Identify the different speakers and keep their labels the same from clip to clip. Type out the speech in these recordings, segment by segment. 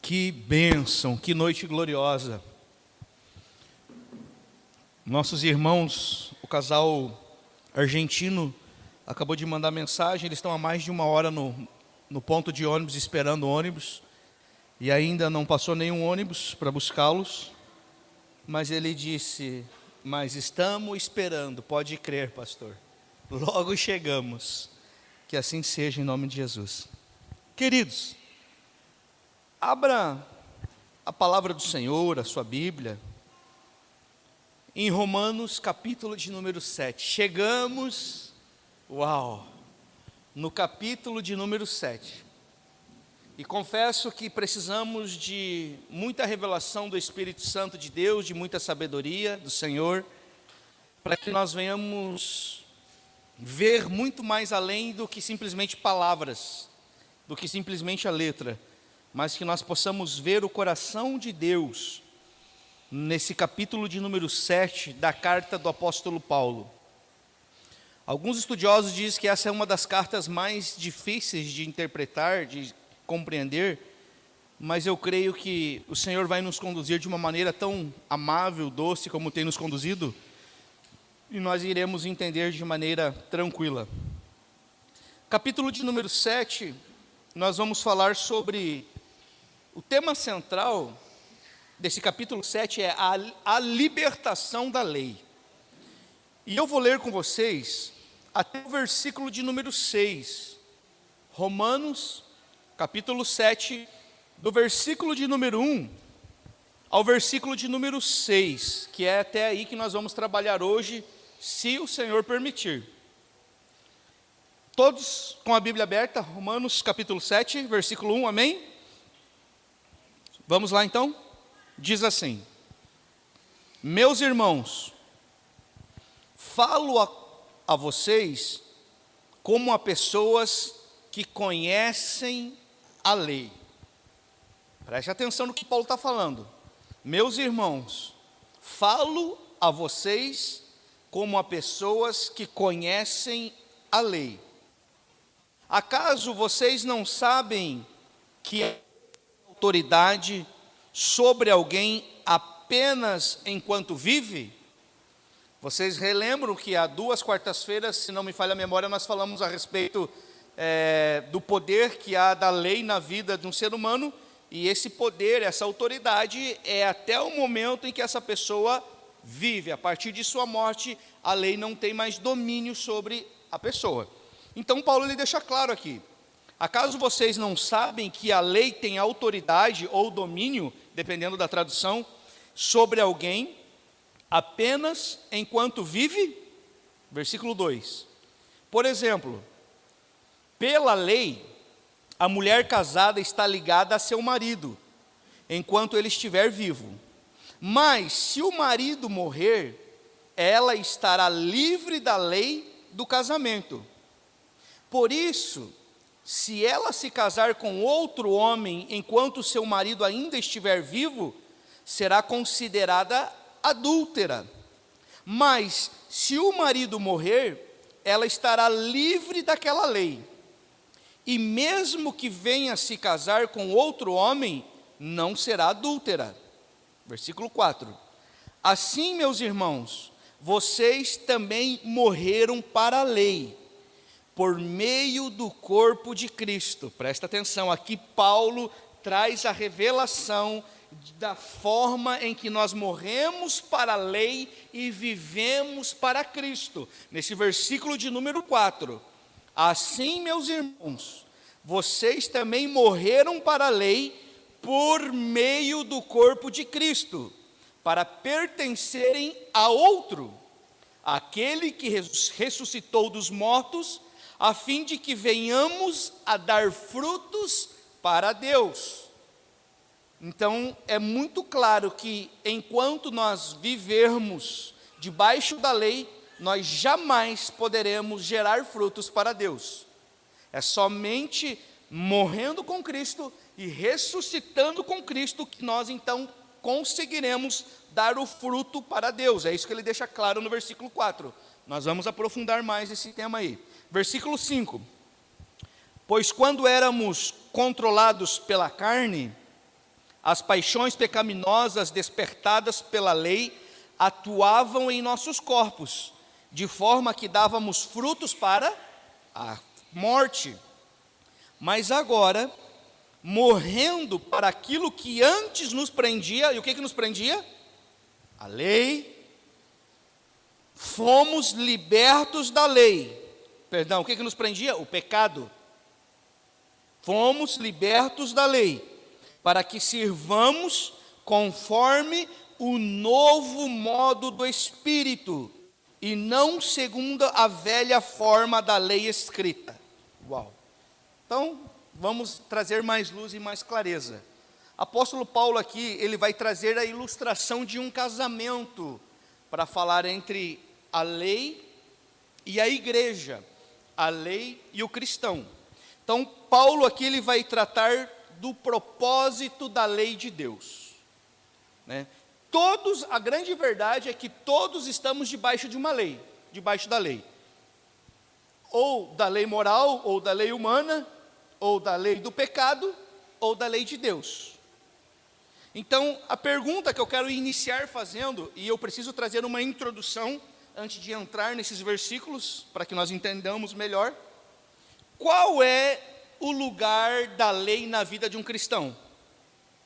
Speaker 1: Que bênção, que noite gloriosa. Nossos irmãos, o casal argentino, acabou de mandar mensagem. Eles estão há mais de 1 hora no ponto de ônibus, esperando o ônibus. E ainda não passou nenhum ônibus para buscá-los. Mas ele disse, mas estamos esperando, pode crer, pastor. Logo chegamos. Que assim seja em nome de Jesus. Queridos, abra a palavra do Senhor, a sua Bíblia, em Romanos capítulo de número 7. Chegamos, no capítulo de número 7. E confesso que precisamos de muita revelação do Espírito Santo de Deus, de muita sabedoria do Senhor, para que nós venhamos ver muito mais além do que simplesmente palavras, do que simplesmente a letra, mas que nós possamos ver o coração de Deus nesse capítulo de número 7 da carta do apóstolo Paulo. Alguns estudiosos dizem que essa é uma das cartas mais difíceis de interpretar, de compreender, mas eu creio que o Senhor vai nos conduzir de uma maneira tão amável, doce, como tem nos conduzido, e nós iremos entender de maneira tranquila. Capítulo de número 7, nós vamos falar sobre o tema central desse capítulo 7 é a libertação da lei. E eu vou ler com vocês até o versículo de número 6. Romanos, capítulo 7, do versículo de número 1 ao versículo de número 6, que é até aí que nós vamos trabalhar hoje, se o Senhor permitir. Todos com a Bíblia aberta, Romanos capítulo 7, versículo 1, amém? Vamos lá então? Diz assim: meus irmãos, falo a vocês como a pessoas que conhecem a lei. Preste atenção no que Paulo está falando. Meus irmãos, falo a vocês como a pessoas que conhecem a lei. Acaso vocês não sabem que a autoridade sobre alguém apenas enquanto vive? Vocês relembram que há 2 quartas-feiras, se não me falha a memória, nós falamos a respeito do poder que há da lei na vida de um ser humano, e esse poder, essa autoridade é até o momento em que essa pessoa vive. A partir de sua morte, a lei não tem mais domínio sobre a pessoa. Então Paulo ele deixa claro aqui: acaso vocês não sabem que a lei tem autoridade ou domínio, dependendo da tradução, sobre alguém apenas enquanto vive? Versículo 2. Por exemplo, pela lei, a mulher casada está ligada a seu marido, enquanto ele estiver vivo. Mas se o marido morrer, ela estará livre da lei do casamento. Por isso, se ela se casar com outro homem enquanto seu marido ainda estiver vivo, será considerada adúltera. Mas se o marido morrer, ela estará livre daquela lei. E mesmo que venha se casar com outro homem, não será adúltera. Versículo 4. Assim, meus irmãos, vocês também morreram para a lei, por meio do corpo de Cristo. Presta atenção, aqui Paulo traz a revelação da forma em que nós morremos para a lei e vivemos para Cristo. Nesse versículo de número 4. Assim, meus irmãos, vocês também morreram para a lei por meio do corpo de Cristo, para pertencerem a outro, aquele que ressuscitou dos mortos, a fim de que venhamos a dar frutos para Deus. Então, é muito claro que enquanto nós vivermos debaixo da lei, nós jamais poderemos gerar frutos para Deus. É somente morrendo com Cristo e ressuscitando com Cristo que nós então conseguiremos dar o fruto para Deus. É isso que ele deixa claro no versículo 4. Nós vamos aprofundar mais esse tema aí. Versículo 5. Pois quando éramos controlados pela carne, As paixões pecaminosas despertadas pela lei atuavam em nossos corpos, de forma que dávamos frutos para a morte. Mas agora, morrendo para aquilo que antes nos prendia, e o que nos prendia? A lei. Fomos libertos da lei. Perdão, o que nos prendia? O pecado. Fomos libertos da lei, para que sirvamos conforme o novo modo do Espírito, e não segundo a velha forma da lei escrita. Uau! Então, vamos trazer mais luz e mais clareza. Apóstolo Paulo aqui, ele vai trazer a ilustração de um casamento, para falar entre a lei e a igreja, a lei e o cristão. Então, Paulo aqui ele vai tratar do propósito da lei de Deus, né? A grande verdade é que todos estamos debaixo de uma lei, debaixo da lei, ou da lei moral, ou da lei humana, ou da lei do pecado, ou da lei de Deus. Então, a pergunta que eu quero iniciar fazendo, e eu preciso trazer uma introdução, antes de entrar nesses versículos, para que nós entendamos melhor, qual é o lugar da lei na vida de um cristão?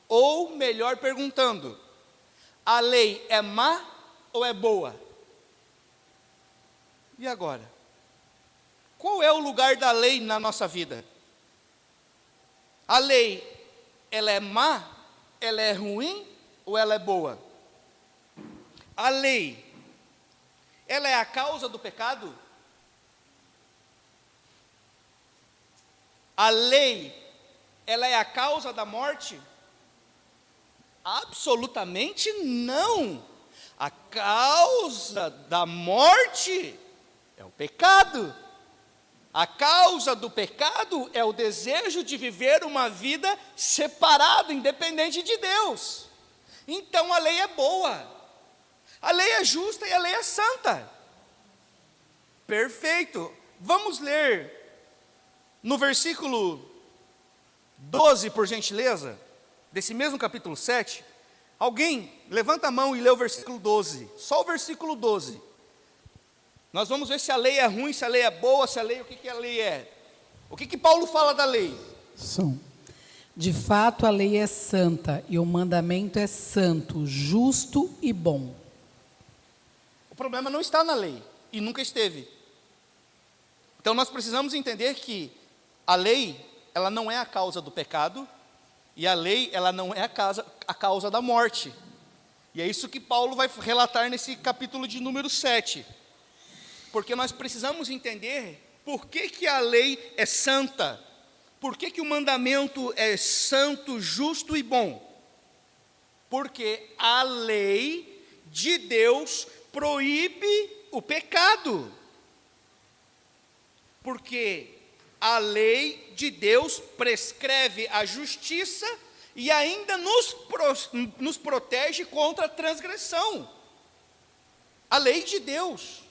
Speaker 1: Ou, melhor perguntando, a lei é má ou é boa? E agora? Qual é o lugar da lei na nossa vida? A lei, ela é má, ela é ruim ou ela é boa? A lei, ela é a causa do pecado? A lei, ela é a causa da morte? Absolutamente não. A causa da morte é o pecado. A causa do pecado é o desejo de viver uma vida separada, independente de Deus. Então a lei é boa, a lei é justa e a lei é santa. Perfeito. Vamos ler no versículo 12, por gentileza, desse mesmo capítulo 7. Alguém levanta a mão e lê o versículo 12, só o versículo 12. Nós vamos ver se a lei é ruim, se a lei é boa, se a lei, o que a lei é. O que Paulo fala da lei?
Speaker 2: De fato, a lei é santa e o mandamento é santo, justo e bom.
Speaker 1: O problema não está na lei, e nunca esteve. Então nós precisamos entender que a lei, ela não é a causa do pecado, e a lei, ela não é a causa da morte. E é isso que Paulo vai relatar nesse capítulo de número 7. Porque nós precisamos entender por que a lei é santa, por que o mandamento é santo, justo e bom. Porque a lei de Deus proíbe o pecado. Porque a lei de Deus prescreve a justiça e ainda nos protege contra a transgressão. A lei de Deus,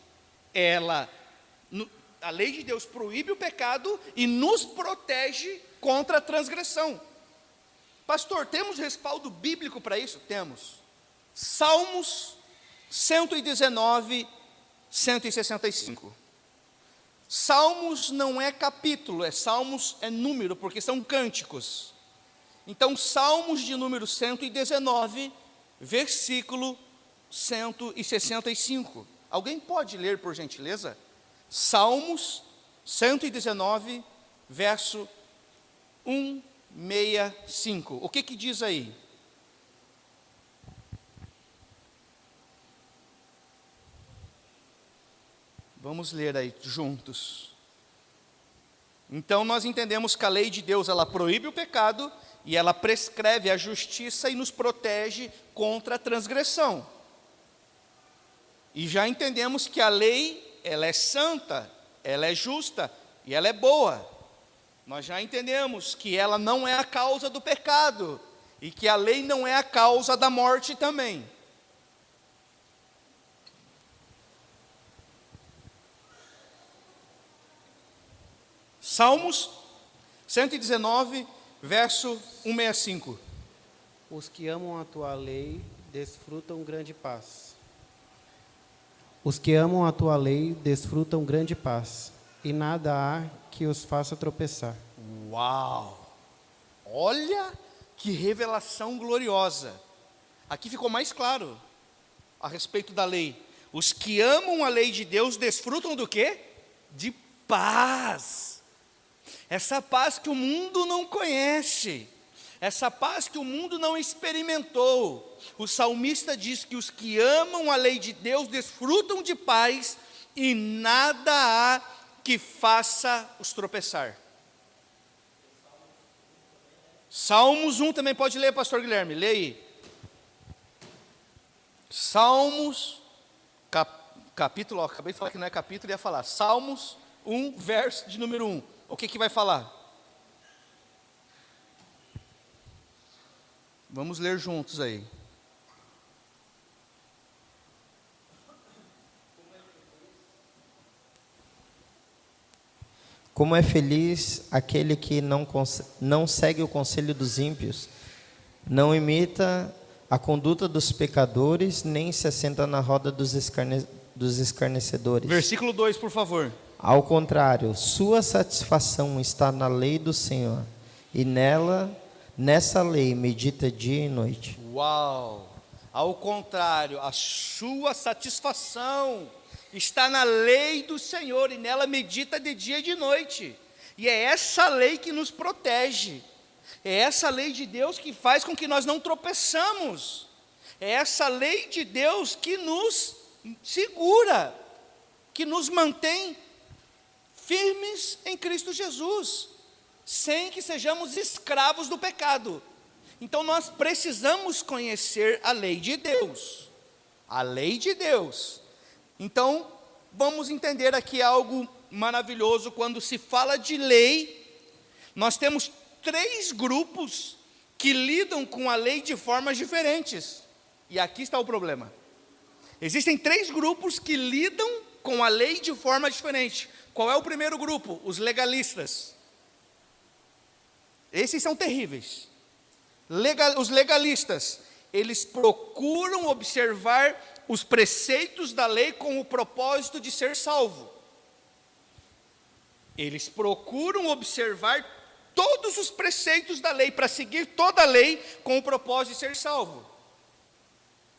Speaker 1: a lei de Deus proíbe o pecado e nos protege contra a transgressão. Pastor, temos respaldo bíblico para isso? Temos. Salmos 119, 165. Salmos não é capítulo, Salmos é número, porque são cânticos. Então, Salmos de número 119, versículo 165. Alguém pode ler, por gentileza? Salmos 119, verso 165. O que diz aí? Vamos ler aí juntos. Então nós entendemos que a lei de Deus, ela proíbe o pecado e ela prescreve a justiça e nos protege contra a transgressão. E já entendemos que a lei, ela é santa, ela é justa e ela é boa. Nós já entendemos que ela não é a causa do pecado e que a lei não é a causa da morte também. Salmos 119, verso 165.
Speaker 3: Os que amam a tua lei desfrutam grande paz. Os que amam a tua lei desfrutam grande paz, e nada há que os faça tropeçar.
Speaker 1: Uau! Olha que revelação gloriosa. Aqui ficou mais claro a respeito da lei. Os que amam a lei de Deus desfrutam do quê? De paz. Essa paz que o mundo não conhece. Essa paz que o mundo não experimentou. O salmista diz que os que amam a lei de Deus desfrutam de paz e nada há que faça os tropeçar. Salmos 1 também pode ler, pastor Guilherme, lê aí. Salmos, capítulo, ó, acabei de falar que não é capítulo, ia falar. Salmos 1, verso de número 1. O que vai falar? Vamos ler juntos aí.
Speaker 4: Como é feliz aquele que não segue o conselho dos ímpios, não imita a conduta dos pecadores, nem se assenta na roda dos escarnecedores.
Speaker 1: Versículo 2, por favor.
Speaker 4: Ao contrário, sua satisfação está na lei do Senhor, e nessa lei medita dia e noite.
Speaker 1: Uau! Ao contrário, a sua satisfação está na lei do Senhor, e nela medita de dia e de noite. E é essa lei que nos protege. É essa lei de Deus que faz com que nós não tropeçamos. É essa lei de Deus que nos segura, que nos mantém firmes em Cristo Jesus, sem que sejamos escravos do pecado. Então nós precisamos conhecer a lei de Deus. A lei de Deus. Então, vamos entender aqui algo maravilhoso. Quando se fala de lei, nós temos 3 grupos que lidam com a lei de formas diferentes. E aqui está o problema. Existem 3 grupos que lidam com a lei de forma diferente. Qual é o primeiro grupo? Os legalistas. Esses são terríveis. Os legalistas, eles procuram observar os preceitos da lei com o propósito de ser salvo. Eles procuram observar todos os preceitos da lei, para seguir toda a lei com o propósito de ser salvo.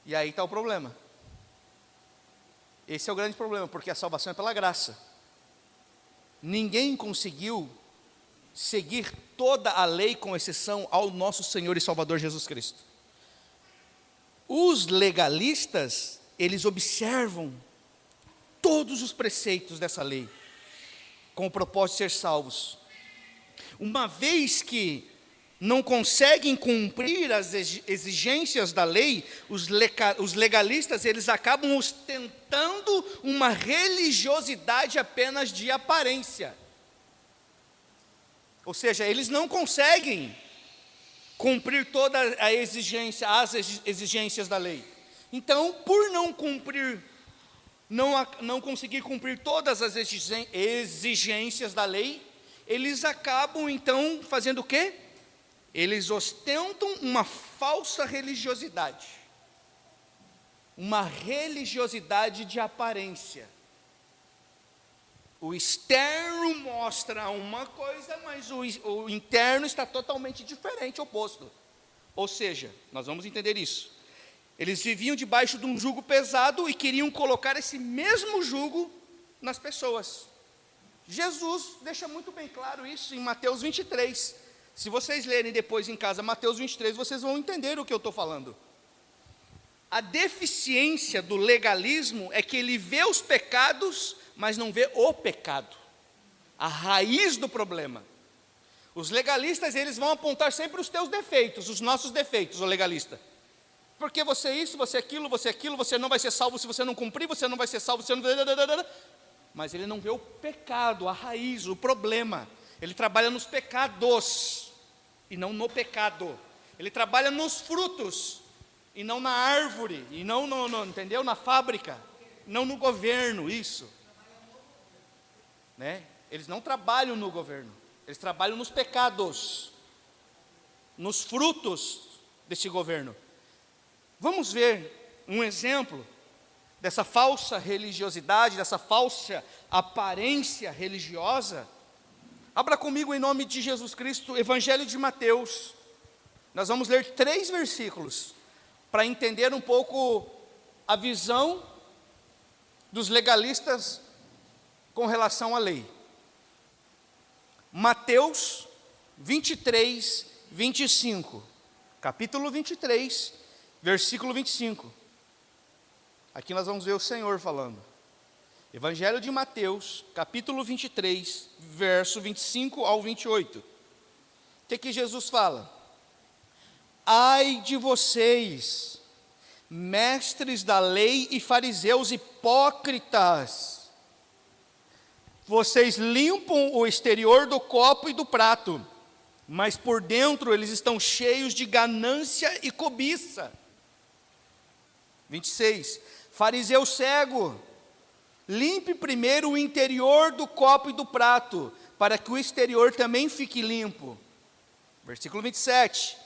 Speaker 1: E aí está o problema. Esse é o grande problema, porque a salvação é pela graça. Ninguém conseguiu seguir toda a lei, com exceção ao nosso Senhor e Salvador Jesus Cristo. Os legalistas, eles observam todos os preceitos dessa lei, com o propósito de ser salvos. Uma vez que não conseguem cumprir as exigências da lei, os legalistas, eles acabam ostentando uma religiosidade apenas de aparência. Ou seja, eles não conseguem cumprir toda a exigência, as exigências da lei. Então, por não cumprir, não conseguir cumprir todas as exigências da lei, eles acabam então fazendo o quê? Eles ostentam uma falsa religiosidade. Uma religiosidade de aparência. O externo mostra uma coisa, mas o interno está totalmente diferente, oposto. Ou seja, nós vamos entender isso. Eles viviam debaixo de um jugo pesado e queriam colocar esse mesmo jugo nas pessoas. Jesus deixa muito bem claro isso em Mateus 23. Se vocês lerem depois em casa Mateus 23, vocês vão entender o que eu estou falando. A deficiência do legalismo é que ele vê os pecados, mas não vê o pecado, a raiz do problema. Os legalistas, eles vão apontar sempre os teus defeitos, os nossos defeitos, o legalista. Porque você isso, você aquilo, você não vai ser salvo se você não cumprir, você não vai ser salvo, você não... Mas ele não vê o pecado, a raiz, o problema. Ele trabalha nos pecados, e não no pecado. Ele trabalha nos frutos, e não na árvore, e não entendeu? Na fábrica, não no governo, isso. Né? Eles não trabalham no governo, eles trabalham nos pecados, nos frutos desse governo. Vamos ver um exemplo dessa falsa religiosidade, dessa falsa aparência religiosa. Abra comigo em nome de Jesus Cristo, Evangelho de Mateus. Nós vamos ler 3 versículos para entender um pouco a visão dos legalistas com relação à lei. Mateus 23, 25. Capítulo 23, versículo 25. Aqui nós vamos ver o Senhor falando. Evangelho de Mateus, capítulo 23, verso 25 ao 28. O que Jesus fala? Ai de vocês, mestres da lei e fariseus hipócritas! Vocês limpam o exterior do copo e do prato, mas por dentro eles estão cheios de ganância e cobiça. 26. Fariseu cego, limpe primeiro o interior do copo e do prato, para que o exterior também fique limpo. Versículo 27.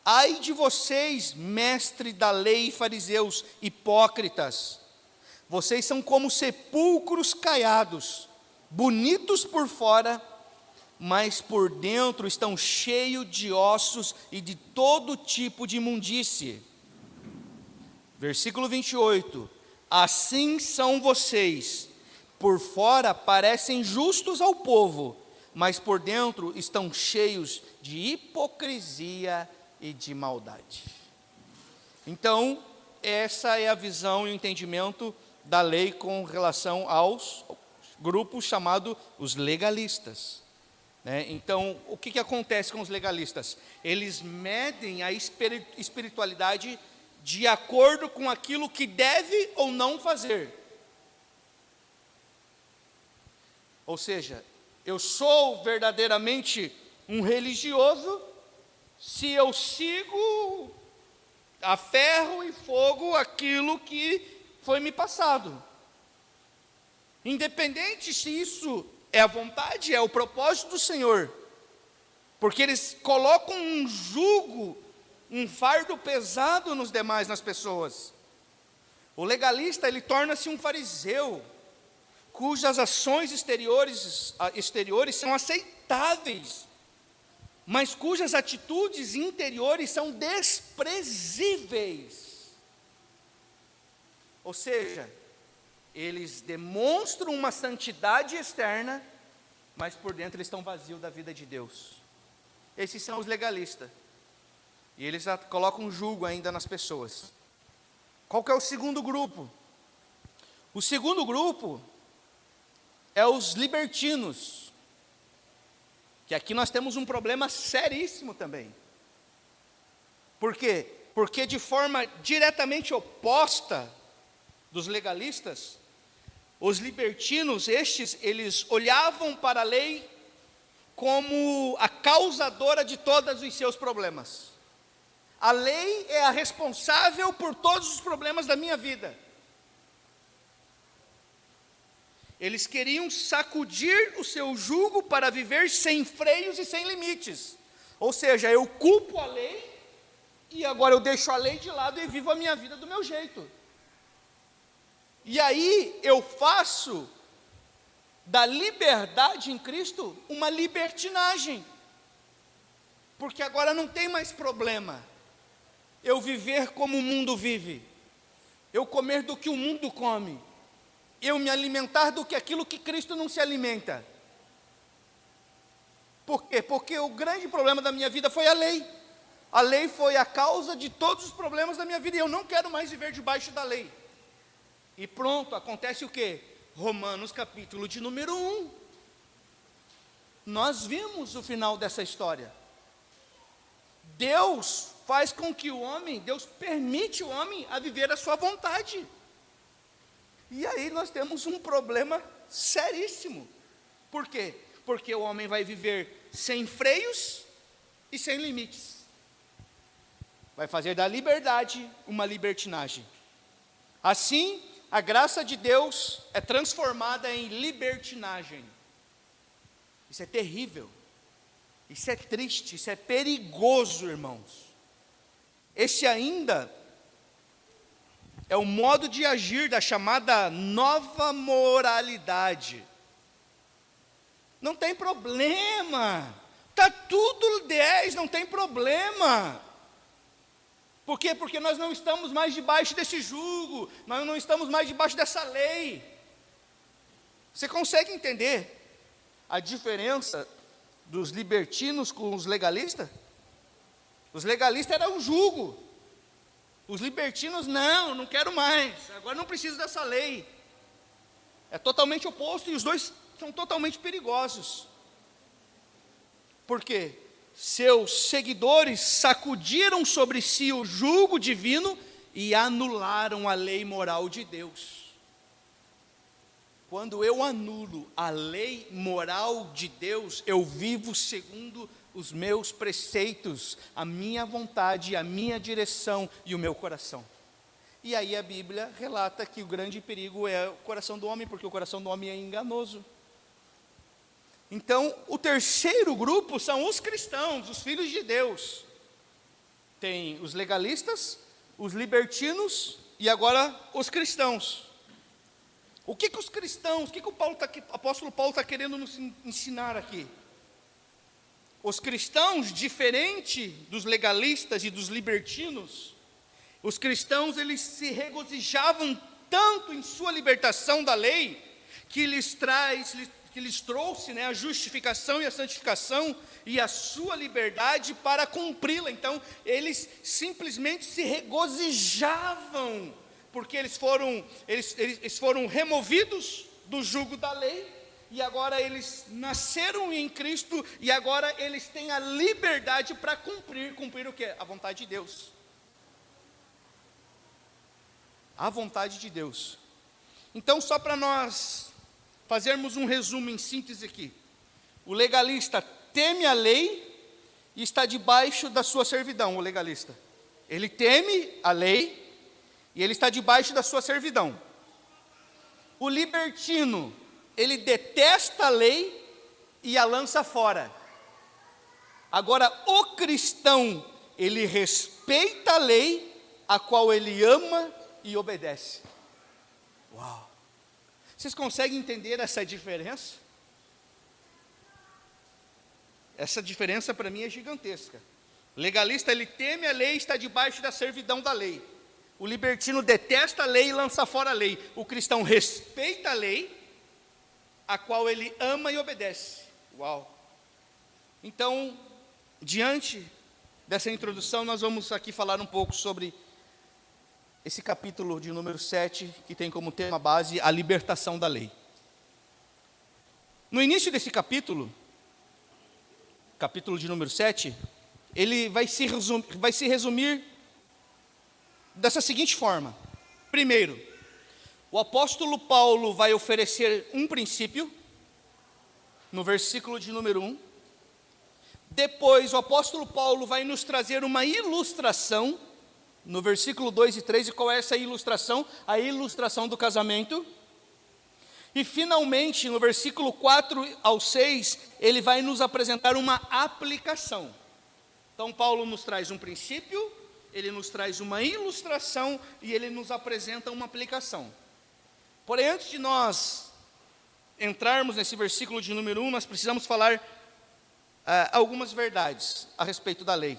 Speaker 1: Ai de vocês, mestre da lei e fariseus hipócritas! Vocês são como sepulcros caiados, bonitos por fora, mas por dentro estão cheios de ossos e de todo tipo de imundície. Versículo 28. Assim são vocês, por fora parecem justos ao povo, mas por dentro estão cheios de hipocrisia e de maldade. Então, essa é a visão e o entendimento da lei com relação aos grupos chamados os legalistas. Então, o que acontece com os legalistas? Eles medem a espiritualidade de acordo com aquilo que deve ou não fazer. Ou seja, eu sou verdadeiramente um religioso se eu sigo a ferro e fogo aquilo que foi me passado. Independente se isso é a vontade, é o propósito do Senhor. Porque eles colocam um jugo, um fardo pesado nos demais, nas pessoas. O legalista, ele torna-se um fariseu, cujas ações exteriores são aceitáveis, mas cujas atitudes interiores são desprezíveis. Ou seja, eles demonstram uma santidade externa, mas por dentro eles estão vazios da vida de Deus. Esses são os legalistas. E eles colocam um jugo ainda nas pessoas. Qual que é o segundo grupo? O segundo grupo é os libertinos. Que aqui nós temos um problema seríssimo também. Por quê? Porque de forma diretamente oposta dos legalistas, os libertinos, eles olhavam para a lei como a causadora de todos os seus problemas. A lei é a responsável por todos os problemas da minha vida. Eles queriam sacudir o seu jugo para viver sem freios e sem limites. Ou seja, eu culpo a lei e agora eu deixo a lei de lado e vivo a minha vida do meu jeito. E aí eu faço da liberdade em Cristo uma libertinagem. Porque agora não tem mais problema eu viver como o mundo vive, eu comer do que o mundo come, eu me alimentar do que aquilo que Cristo não se alimenta. Por quê? Porque o grande problema da minha vida foi a lei. A lei foi a causa de todos os problemas da minha vida, e eu não quero mais viver debaixo da lei. E pronto, acontece o quê? Romanos capítulo de número 1. Nós vimos o final dessa história. Deus faz com que Deus permite o homem a viver a sua vontade. E aí nós temos um problema seríssimo. Por quê? Porque o homem vai viver sem freios e sem limites. Vai fazer da liberdade uma libertinagem. Assim, a graça de Deus é transformada em libertinagem. Isso é terrível. Isso é triste, isso é perigoso, irmãos. Esse ainda é o modo de agir da chamada nova moralidade. Não tem problema, está tudo 10, não tem problema. Por quê? Porque nós não estamos mais debaixo desse jugo, nós não estamos mais debaixo dessa lei. Você consegue entender a diferença dos libertinos com os legalistas? Os legalistas eram um jugo, os libertinos não quero mais, agora não preciso dessa lei. É totalmente oposto e os dois são totalmente perigosos. Por quê? Seus seguidores sacudiram sobre si o jugo divino e anularam a lei moral de Deus. Quando eu anulo a lei moral de Deus, eu vivo segundo os meus preceitos, a minha vontade, a minha direção e o meu coração. E aí a Bíblia relata que o grande perigo é o coração do homem, porque o coração do homem é enganoso. Então, o terceiro grupo são os cristãos, os filhos de Deus. Tem os legalistas, os libertinos e agora os cristãos. O que os cristãos, o que o apóstolo Paulo está querendo nos ensinar aqui? Os cristãos, diferente dos legalistas e dos libertinos, os cristãos, eles se regozijavam tanto em sua libertação da lei, que lhes trouxe, a justificação e a santificação e a sua liberdade para cumpri-la. Então, eles simplesmente se regozijavam, porque eles foram removidos do jugo da lei, e agora eles nasceram em Cristo, e agora eles têm a liberdade para cumprir o quê? A vontade de Deus. A vontade de Deus. Então, só para nós fazermos um resumo em síntese aqui. O legalista teme a lei e está debaixo da sua servidão, o legalista. Ele teme a lei e ele está debaixo da sua servidão. O libertino, ele detesta a lei e a lança fora. Agora, o cristão, ele respeita a lei, a qual ele ama e obedece. Uau! Vocês conseguem entender essa diferença? Essa diferença para mim é gigantesca. O legalista, ele teme a lei e está debaixo da servidão da lei. O libertino detesta a lei e lança fora a lei. O cristão respeita a lei, a qual ele ama e obedece. Uau! Então, diante dessa introdução, nós vamos aqui falar um pouco sobre esse capítulo de número 7, que tem como tema base a libertação da lei. No início desse capítulo de número 7, ele vai se resumir dessa seguinte forma. Primeiro, o apóstolo Paulo vai oferecer um princípio, no versículo de número 1. Depois, o apóstolo Paulo vai nos trazer uma ilustração, no versículo 2 e 3, e qual é essa ilustração? A ilustração do casamento. E finalmente, no versículo 4 ao 6, ele vai nos apresentar uma aplicação. Então, Paulo nos traz um princípio, ele nos traz uma ilustração e ele nos apresenta uma aplicação. Porém, antes de nós entrarmos nesse versículo de número 1, nós precisamos falar algumas verdades a respeito da lei.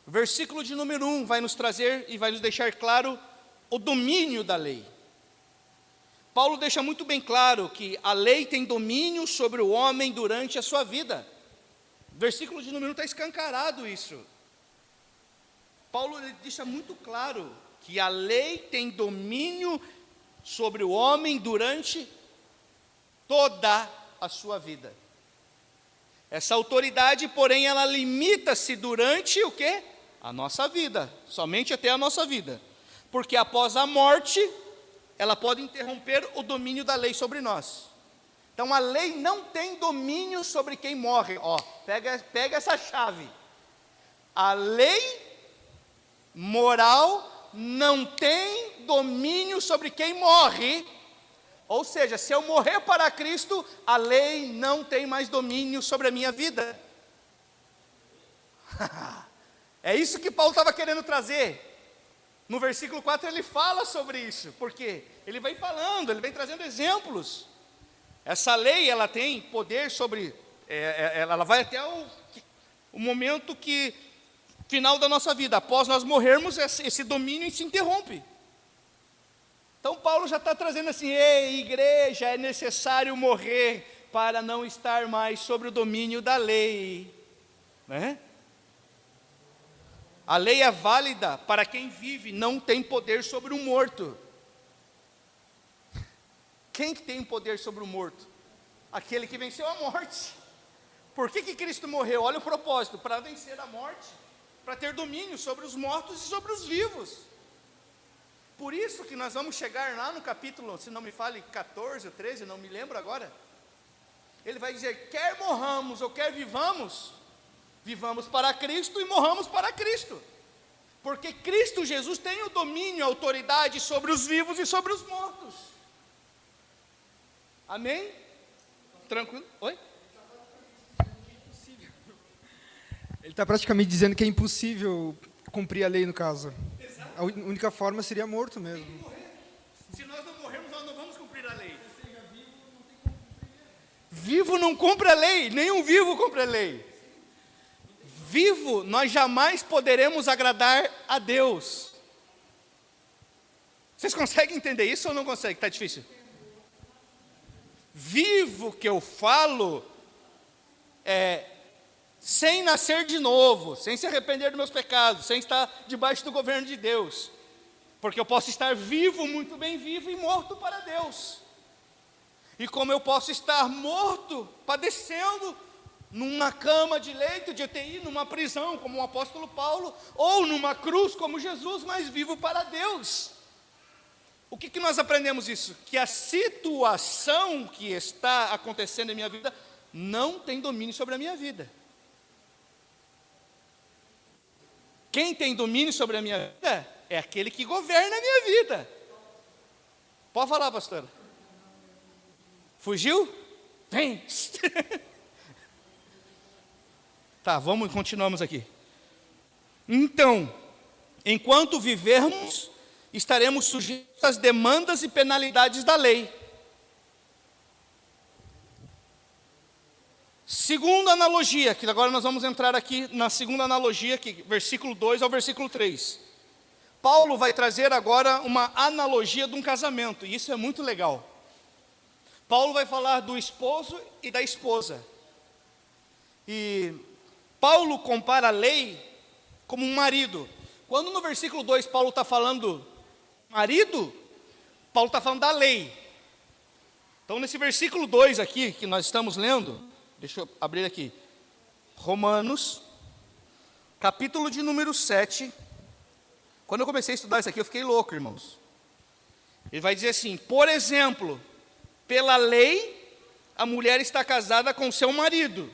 Speaker 1: O versículo de número 1 vai nos trazer e vai nos deixar claro o domínio da lei. Paulo deixa muito bem claro que a lei tem domínio sobre o homem durante a sua vida. O versículo de número 1 está escancarado isso. Paulo deixa muito claro que a lei tem domínio sobre o homem durante toda a sua vida. Essa autoridade, porém, ela limita-se durante o quê? A nossa vida, somente até a nossa vida. Porque após a morte, ela pode interromper o domínio da lei sobre nós. Então a lei não tem domínio sobre quem morre. Pega essa chave. A lei moral não tem domínio sobre quem morre. Ou seja, se eu morrer para Cristo, a lei não tem mais domínio sobre a minha vida. É isso que Paulo estava querendo trazer. No versículo 4 ele fala sobre isso, porque ele vem falando, ele vem trazendo exemplos. Essa lei, ela tem poder sobre, ela vai até o momento que, final da nossa vida, após nós morrermos, esse domínio se interrompe. Então Paulo já está trazendo assim, ei, igreja, é necessário morrer para não estar mais sobre o domínio da lei, né? A lei é válida para quem vive, não tem poder sobre o morto. Quem que tem poder sobre o morto? Aquele que venceu a morte. Por que Cristo morreu? Olha o propósito, para vencer a morte, para ter domínio sobre os mortos e sobre os vivos. Por isso que nós vamos chegar lá no capítulo, se não me fale, 14 ou 13, não me lembro agora. Ele vai dizer, quer morramos ou quer vivamos, vivamos para Cristo e morramos para Cristo. Porque Cristo Jesus tem o domínio, a autoridade sobre os vivos e sobre os mortos. Amém? Tranquilo? Oi?
Speaker 5: Ele está praticamente dizendo que é impossível cumprir a lei, no caso.
Speaker 1: Exato.
Speaker 5: A única forma seria morto mesmo.
Speaker 1: Tem que morrer. Se nós não morrermos, nós não vamos cumprir a lei. Vivo não cumpre a lei, nenhum vivo cumpre a lei. Vivo, nós jamais poderemos agradar a Deus. Vocês conseguem entender isso ou não conseguem? Está difícil? Vivo que eu falo sem nascer de novo, sem se arrepender dos meus pecados, sem estar debaixo do governo de Deus. Porque eu posso estar vivo, muito bem vivo e morto para Deus. E como eu posso estar morto, padecendo, numa cama de leito de UTI, numa prisão, como o apóstolo Paulo, ou numa cruz, como Jesus, mas vivo para Deus. O que nós aprendemos isso? Que a situação que está acontecendo em minha vida não tem domínio sobre a minha vida. Quem tem domínio sobre a minha vida é aquele que governa a minha vida. Pode falar, pastora. Fugiu? Vem. Tá, continuamos aqui. Então, enquanto vivermos, estaremos sujeitos às demandas e penalidades da lei. Segunda analogia, que agora nós vamos entrar aqui na segunda analogia, que versículo 2 ao versículo 3. Paulo vai trazer agora uma analogia de um casamento, e isso é muito legal. Paulo vai falar do esposo e da esposa. E Paulo compara a lei como um marido. Quando no versículo 2 Paulo está falando marido, Paulo está falando da lei. Então nesse versículo 2 aqui, que nós estamos lendo, deixa eu abrir aqui, Romanos, capítulo de número 7, quando eu comecei a estudar isso aqui, eu fiquei louco, irmãos. Ele vai dizer assim, por exemplo, pela lei, a mulher está casada com seu marido.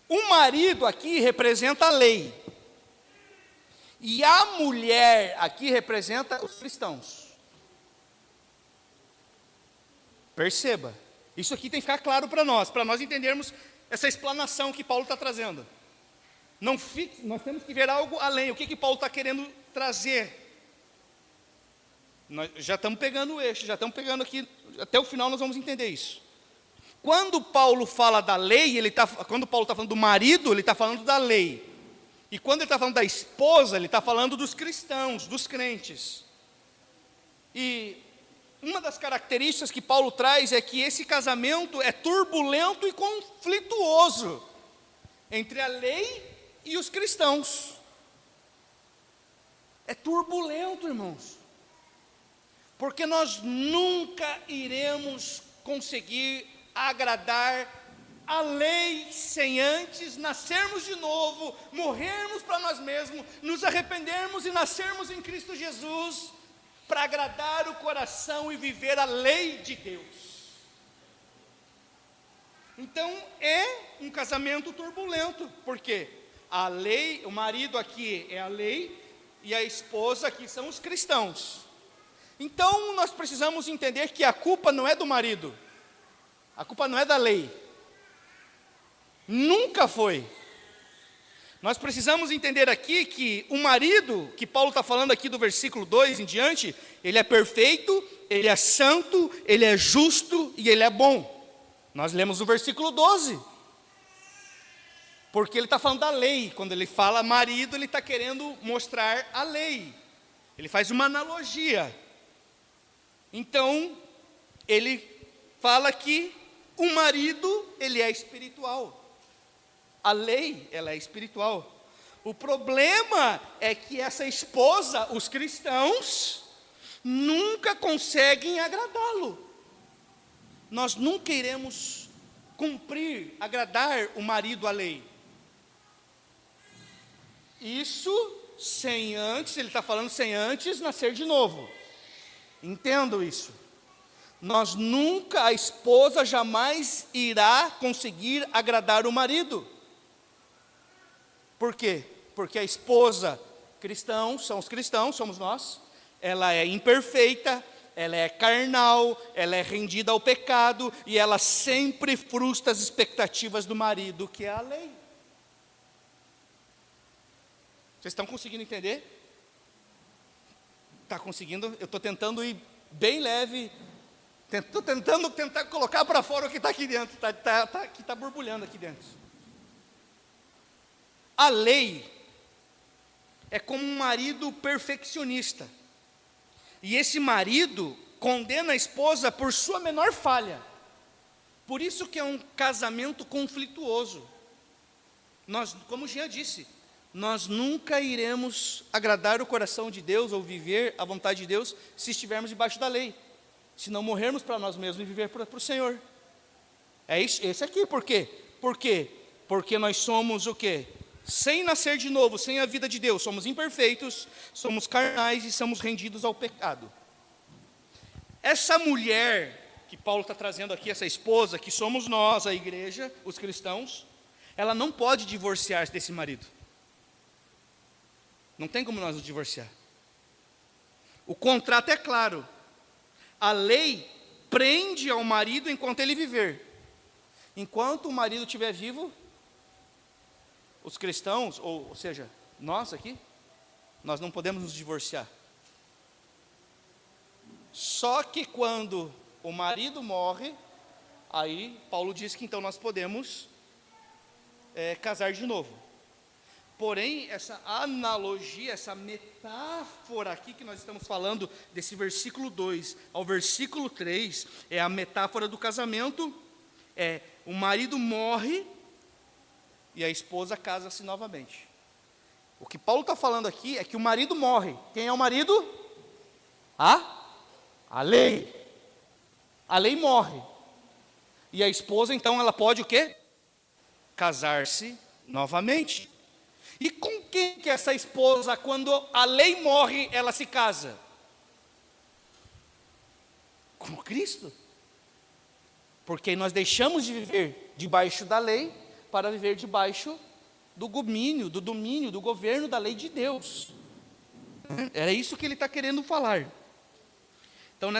Speaker 1: O marido aqui representa a lei. E a mulher aqui representa os cristãos. Perceba, isso aqui tem que ficar claro para nós entendermos essa explanação que Paulo está trazendo. Nós temos que ver algo além. O que Paulo está querendo trazer? Nós já estamos pegando o eixo, já estamos pegando aqui, até o final nós vamos entender isso. Quando Paulo fala da lei, quando Paulo está falando do marido, ele está falando da lei. E quando ele está falando da esposa, ele está falando dos cristãos, dos crentes. E uma das características que Paulo traz é que esse casamento é turbulento e conflituoso entre a lei e os cristãos. É turbulento, irmãos. Porque nós nunca iremos conseguir agradar a lei sem antes nascermos de novo, morrermos para nós mesmos, nos arrependermos e nascermos em Cristo Jesus, para agradar o coração e viver a lei de Deus. Então é um casamento turbulento, porque a lei, o marido aqui é a lei e a esposa aqui são os cristãos. Então nós precisamos entender que a culpa não é do marido, a culpa não é da lei, nunca foi. Nós precisamos entender aqui que o marido, que Paulo está falando aqui do versículo 2 em diante, ele é perfeito, ele é santo, ele é justo e ele é bom. Nós lemos o versículo 12. Porque ele está falando da lei. Quando ele fala marido, ele está querendo mostrar a lei. Ele faz uma analogia. Então, ele fala que o marido, ele é espiritual. A lei, ela é espiritual. O problema é que essa esposa, os cristãos, nunca conseguem agradá-lo. Nós nunca iremos cumprir, agradar o marido à lei. Isso sem antes, ele está falando sem antes nascer de novo. Entendo isso. Nós nunca, a esposa jamais irá conseguir agradar o marido. Por quê? Porque a esposa, são os cristãos, somos nós, ela é imperfeita, ela é carnal, ela é rendida ao pecado, e ela sempre frustra as expectativas do marido, que é a lei. Vocês estão conseguindo entender? Está conseguindo? Eu estou tentando ir bem leve, estou tentando colocar para fora o que está aqui dentro, está borbulhando aqui dentro. A lei é como um marido perfeccionista. E esse marido condena a esposa por sua menor falha. Por isso que é um casamento conflituoso. Nós, como o Jean disse, nós nunca iremos agradar o coração de Deus ou viver a vontade de Deus se estivermos debaixo da lei. Se não morrermos para nós mesmos e viver para o Senhor. É isso, esse aqui, por quê? Por quê? Porque nós somos o quê? Sem nascer de novo, sem a vida de Deus, somos imperfeitos, somos carnais e somos rendidos ao pecado. Essa mulher que Paulo está trazendo aqui, essa esposa, que somos nós, a igreja, os cristãos, ela não pode divorciar-se desse marido. Não tem como nós nos divorciar. O contrato é claro. A lei prende ao marido enquanto ele viver. Enquanto o marido estiver vivo, os cristãos, ou seja, nós aqui, nós não podemos nos divorciar. Só que quando o marido morre, aí Paulo diz que então nós podemos casar de novo. Porém, essa analogia, essa metáfora aqui que nós estamos falando, desse versículo 2 ao versículo 3, é a metáfora do casamento. O marido morre e a esposa casa-se novamente. O que Paulo está falando aqui é que o marido morre. Quem é o marido? A lei. A lei morre. E a esposa, então, ela pode o quê? Casar-se novamente. E com quem que essa esposa, quando a lei morre, ela se casa? Com Cristo. Porque nós deixamos de viver debaixo da lei para viver debaixo do domínio, do governo da lei de Deus. Era isso que ele está querendo falar. Então,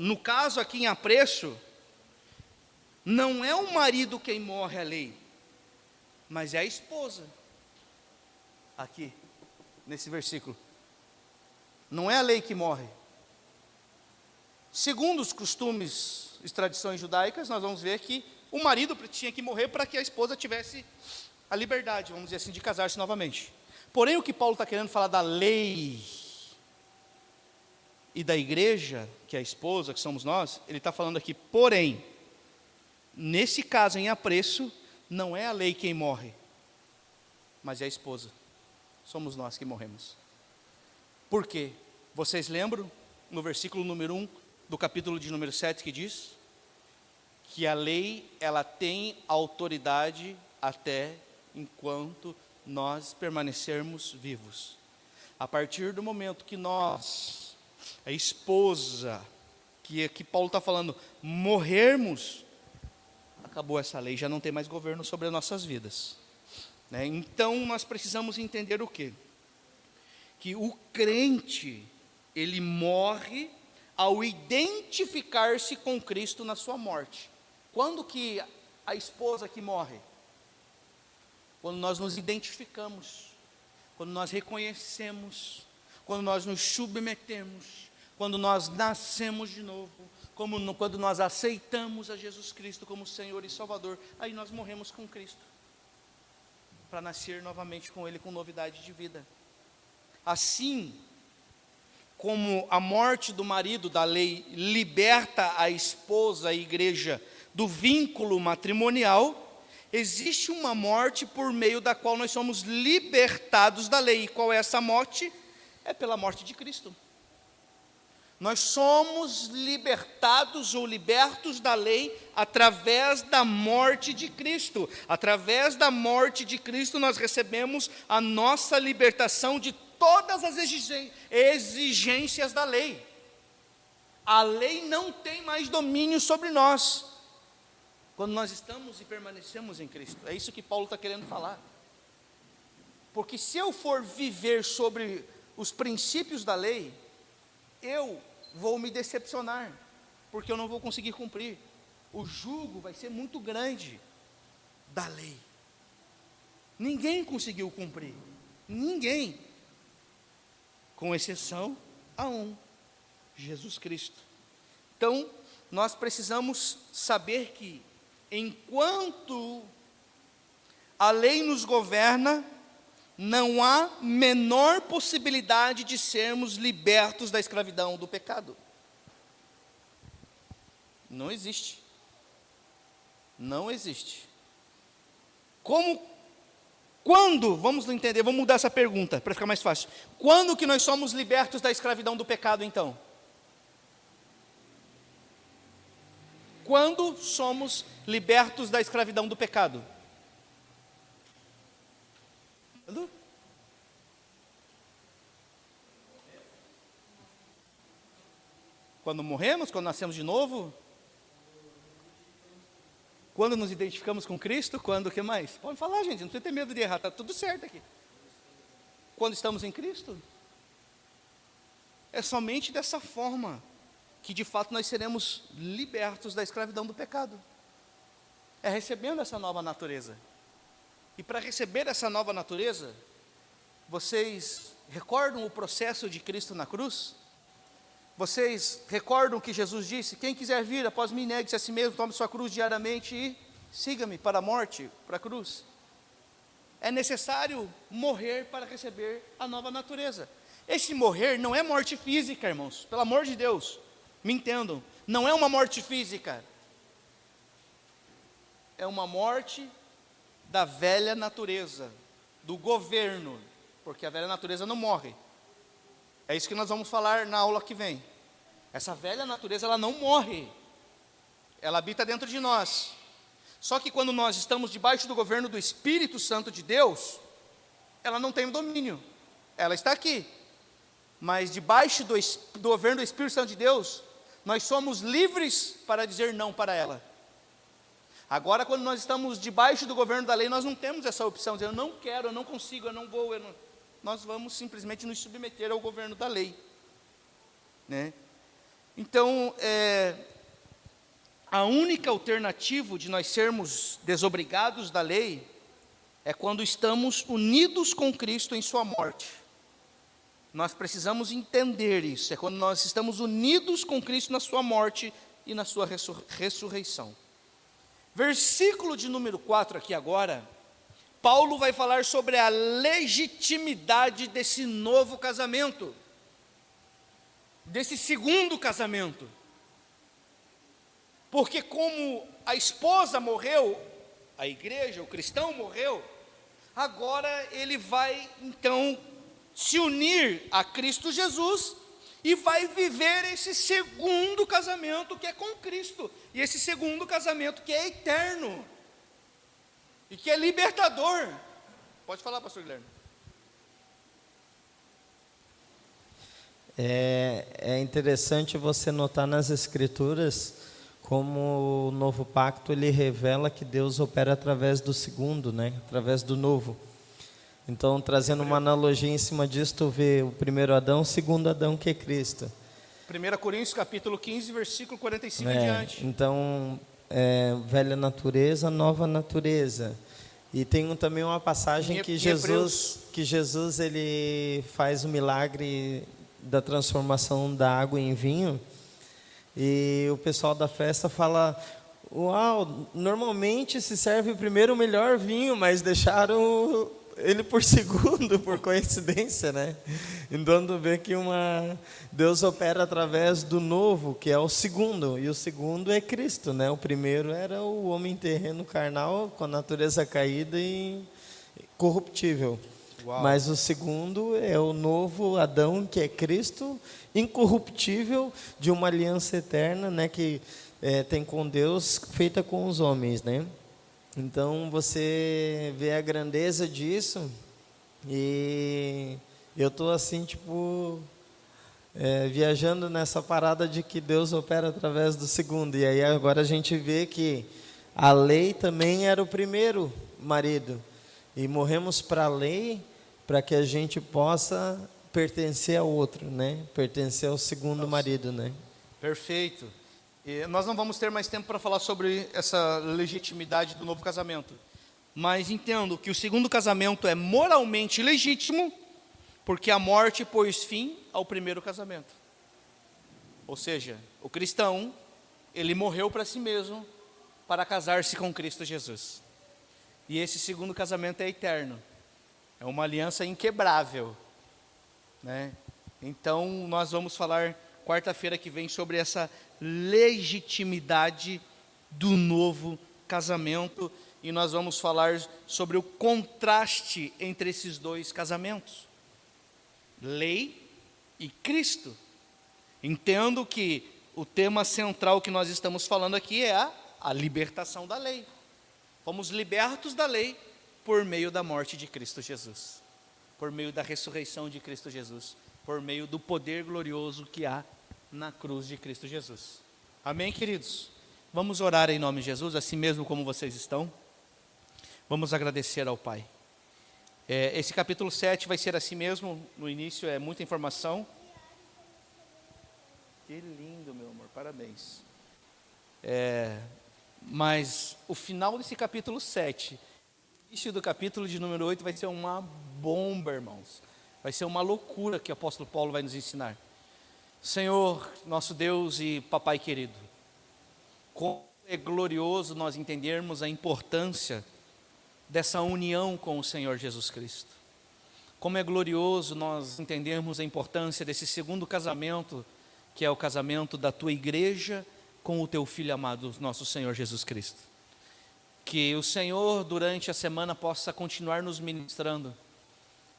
Speaker 1: no caso aqui em apreço, não é o marido quem morre a lei, mas é a esposa. Aqui, nesse versículo. Não é a lei que morre. Segundo os costumes e tradições judaicas, nós vamos ver que o marido tinha que morrer para que a esposa tivesse a liberdade, vamos dizer assim, de casar-se novamente. Porém, o que Paulo está querendo falar da lei e da igreja, que é a esposa, que somos nós, ele está falando aqui, porém, nesse caso em apreço, não é a lei quem morre, mas é a esposa. Somos nós que morremos. Por quê? Vocês lembram no versículo número 1 do capítulo de número 7 que diz que a lei, ela tem autoridade até enquanto nós permanecermos vivos. A partir do momento que nós, a esposa, que aqui Paulo está falando, morrermos, acabou essa lei, já não tem mais governo sobre as nossas vidas. Então nós precisamos entender o quê? Que o crente, ele morre ao identificar-se com Cristo na sua morte. Quando que a esposa que morre? quando nós nos identificamos, quando nós reconhecemos, quando nós nos submetemos, quando nós nascemos de novo, quando nós aceitamos a Jesus Cristo como Senhor e Salvador, aí nós morremos com Cristo, para nascer novamente com Ele, com novidade de vida. Assim como a morte do marido da lei liberta a esposa, a igreja, do vínculo matrimonial, existe uma morte por meio da qual nós somos libertados da lei. E qual é essa morte? É pela morte de Cristo. Nós somos libertados ou libertos da lei através da morte de Cristo. Através da morte de Cristo nós recebemos a nossa libertação de todas as exigências da lei. A lei não tem mais domínio sobre nós, quando nós estamos e permanecemos em Cristo. É isso que Paulo está querendo falar. Porque se eu for viver sobre os princípios da lei, eu vou me decepcionar, porque eu não vou conseguir cumprir. O jugo vai ser muito grande da lei. Ninguém conseguiu cumprir. Ninguém. Com exceção a um, Jesus Cristo. Então, nós precisamos saber que, enquanto a lei nos governa, não há menor possibilidade de sermos libertos da escravidão do pecado. Não existe. Não existe. Quando, vamos entender, vamos mudar essa pergunta para ficar mais fácil. Quando que nós somos libertos da escravidão do pecado, então? Quando somos libertos da escravidão do pecado? Quando? Quando morremos, quando nascemos de novo? Quando nos identificamos com Cristo? Quando, o que mais? Pode falar, gente, não precisa ter medo de errar, está tudo certo aqui. Quando estamos em Cristo? É somente dessa forma que de fato nós seremos libertos da escravidão do pecado. É recebendo essa nova natureza. E para receber essa nova natureza, vocês recordam o processo de Cristo na cruz? Vocês recordam que Jesus disse: quem quiser vir após mim, negue-se a si mesmo, tome sua cruz diariamente e siga-me para a morte, para a cruz. É necessário morrer para receber a nova natureza. Esse morrer não é morte física, irmãos, pelo amor de Deus, me entendam, não é uma morte física, é uma morte da velha natureza, do governo, porque a velha natureza não morre. É isso que nós vamos falar na aula que vem. Essa velha natureza, ela não morre, ela habita dentro de nós. Só que quando nós estamos debaixo do governo do Espírito Santo de Deus, ela não tem domínio, ela está aqui. Mas debaixo do governo do Espírito Santo de Deus, nós somos livres para dizer não para ela. Agora, quando nós estamos debaixo do governo da lei, nós não temos essa opção, de dizer, eu não quero, eu não consigo, eu não vou, nós vamos simplesmente nos submeter ao governo da lei, né? Então, a única alternativa de nós sermos desobrigados da lei é quando estamos unidos com Cristo em sua morte. Nós precisamos entender isso, é quando nós estamos unidos com Cristo na sua morte e na sua ressurreição. Versículo de número 4 aqui agora, Paulo vai falar sobre a legitimidade desse novo casamento, desse segundo casamento. Porque como a esposa morreu, a igreja, o cristão morreu, agora ele vai então se unir a Cristo Jesus e vai viver esse segundo casamento que é com Cristo, e esse segundo casamento que é eterno, e que é libertador. Pode falar, pastor Guilherme.
Speaker 4: É interessante você notar nas Escrituras como o novo pacto ele revela que Deus opera através do segundo, né? Através do novo. Então, trazendo uma analogia em cima disso, tu vê o primeiro Adão, o segundo Adão, que é Cristo.
Speaker 1: 1 Coríntios capítulo 15, versículo 45 em diante.
Speaker 4: Então, velha natureza, nova natureza. E tem também uma passagem que
Speaker 1: Em Hebreus.
Speaker 4: Jesus ele faz o milagre da transformação da água em vinho. E o pessoal da festa fala: uau, normalmente se serve primeiro o melhor vinho, mas deixaram ele por segundo, por coincidência, né? Então tu vê que Deus opera através do novo, que é o segundo, e o segundo é Cristo, né? O primeiro era o homem terreno carnal, com a natureza caída e corruptível.
Speaker 1: Uau.
Speaker 4: Mas o segundo é o novo Adão, que é Cristo, incorruptível, de uma aliança eterna, né? Que tem com Deus, feita com os homens, né? Então você vê a grandeza disso, e eu estou assim, tipo, viajando nessa parada de que Deus opera através do segundo. E aí agora a gente vê que a lei também era o primeiro marido, e morremos para a lei para que a gente possa pertencer ao outro, né? Pertencer ao segundo marido, né?
Speaker 1: Perfeito. E nós não vamos ter mais tempo para falar sobre essa legitimidade do novo casamento. Mas entendo que o segundo casamento é moralmente legítimo, porque a morte pôs fim ao primeiro casamento. Ou seja, o cristão, ele morreu para si mesmo para casar-se com Cristo Jesus. E esse segundo casamento é eterno. É uma aliança inquebrável, né? Então, nós vamos falar quarta-feira que vem sobre essa legitimidade do novo casamento, e nós vamos falar sobre o contraste entre esses dois casamentos, lei e Cristo. Entendo que o tema central que nós estamos falando aqui é a libertação da lei. Fomos libertos da lei por meio da morte de Cristo Jesus, por meio da ressurreição de Cristo Jesus, por meio do poder glorioso que há na cruz de Cristo Jesus. Amém, queridos? Vamos orar em nome de Jesus, assim mesmo como vocês estão. Vamos agradecer ao Pai. Esse capítulo 7 vai ser assim mesmo, no início é muita informação. Que lindo, meu amor, parabéns. Mas o final desse capítulo 7, início do capítulo de número 8 vai ser uma bomba, irmãos. Vai ser uma loucura que o apóstolo Paulo vai nos ensinar. Senhor, nosso Deus e papai querido, como é glorioso nós entendermos a importância dessa união com o Senhor Jesus Cristo. Como é glorioso nós entendermos a importância desse segundo casamento, que é o casamento da tua igreja com o teu Filho amado, nosso Senhor Jesus Cristo. Que o Senhor, durante a semana, possa continuar nos ministrando,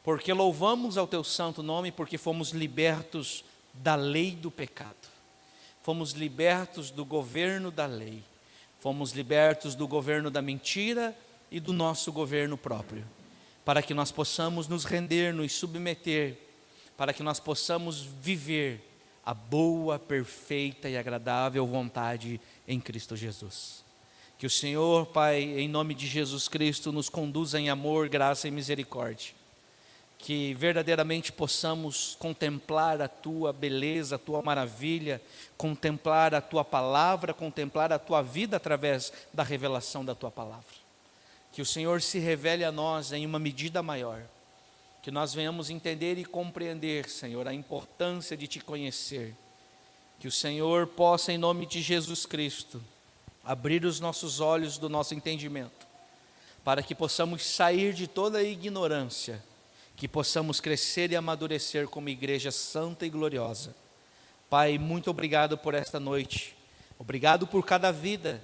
Speaker 1: porque louvamos ao teu santo nome, porque fomos libertos da lei do pecado, fomos libertos do governo da lei, fomos libertos do governo da mentira e do nosso governo próprio, para que nós possamos nos render, nos submeter, para que nós possamos viver a boa, perfeita e agradável vontade em Cristo Jesus. Que o Senhor, Pai, em nome de Jesus Cristo, nos conduza em amor, graça e misericórdia. Que verdadeiramente possamos contemplar a Tua beleza, a Tua maravilha, contemplar a Tua palavra, contemplar a Tua vida através da revelação da Tua palavra. Que o Senhor se revele a nós em uma medida maior, que nós venhamos entender e compreender, Senhor, a importância de Te conhecer. Que o Senhor possa, em nome de Jesus Cristo, abrir os nossos olhos do nosso entendimento, para que possamos sair de toda a ignorância, que possamos crescer e amadurecer como igreja santa e gloriosa. Pai, muito obrigado por esta noite, obrigado por cada vida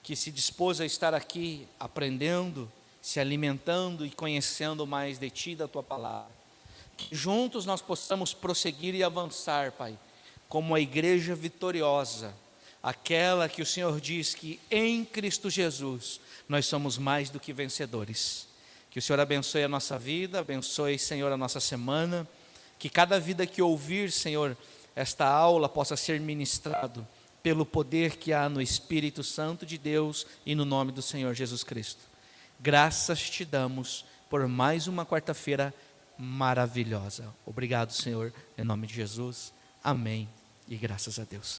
Speaker 1: que se dispôs a estar aqui aprendendo, se alimentando e conhecendo mais de Ti, da Tua palavra. Que juntos nós possamos prosseguir e avançar, Pai, como a igreja vitoriosa, aquela que o Senhor diz que em Cristo Jesus nós somos mais do que vencedores. Que o Senhor abençoe a nossa vida, abençoe, Senhor, a nossa semana, que cada vida que ouvir, Senhor, esta aula possa ser ministrado pelo poder que há no Espírito Santo de Deus e no nome do Senhor Jesus Cristo. Graças Te damos por mais uma quarta-feira maravilhosa. Obrigado, Senhor, em nome de Jesus. Amém e graças a Deus.